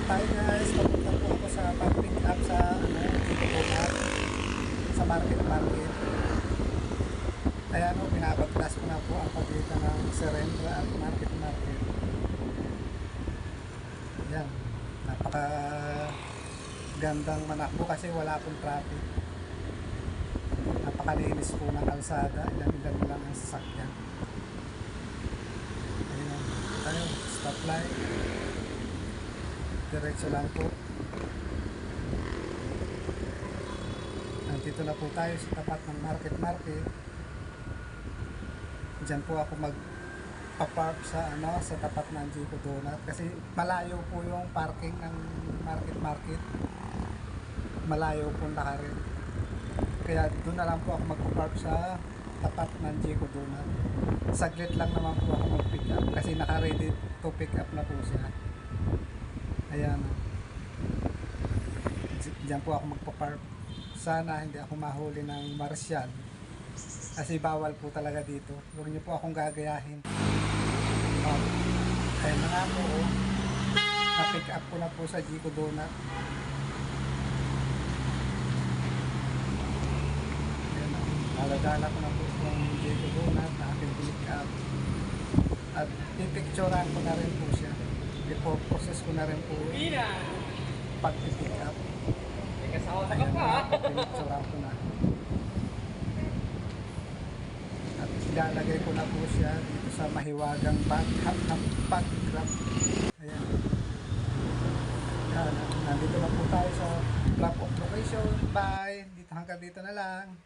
Hi guys, papunta po ako sa pag-pick up sa Pupunan, sa market. Kaya pinapaglas ko na po ang pagitan ng Serendra at market. Yan, napaka gandang manakbo kasi wala pong traffic. Napakalinis po ng kalsada, ilan lang ang sasakyan. Ayun, tayo, stoplight. Diretso lang po. Nandito na po tayo sa tapat ng market. Diyan po ako magpa-park sa sa tapat ng Jico Donut kasi malayo po yung parking ng market. Malayo po lakarin. Kaya doon na lang po ako magpa-park sa tapat ng Jico Donut. Saglit lang naman po ako mag-pick up kasi naka-ready to pick up na po siya. Ayan. Diyan po ako magpa-park. Sana hindi ako mahuli ng marsyal. Kasi bawal po talaga dito. Huwag niyo po akong gagayahin. Kaya na nga po. Na-pick up ko na po sa Jico Donut. Ayan. Naladala ko na po sa Jico Donut na aking pick up. At pipicturean ko na rin po siya. I-process ko na rin po pag-pick up. Ayan na, pinicturean ko na. At ilalagay ko na po siya dito sa mahiwagang pag-grab. Ayan. Ayan. Nandito na po tayo sa drop-off location. Bye! Hanggang dito na lang.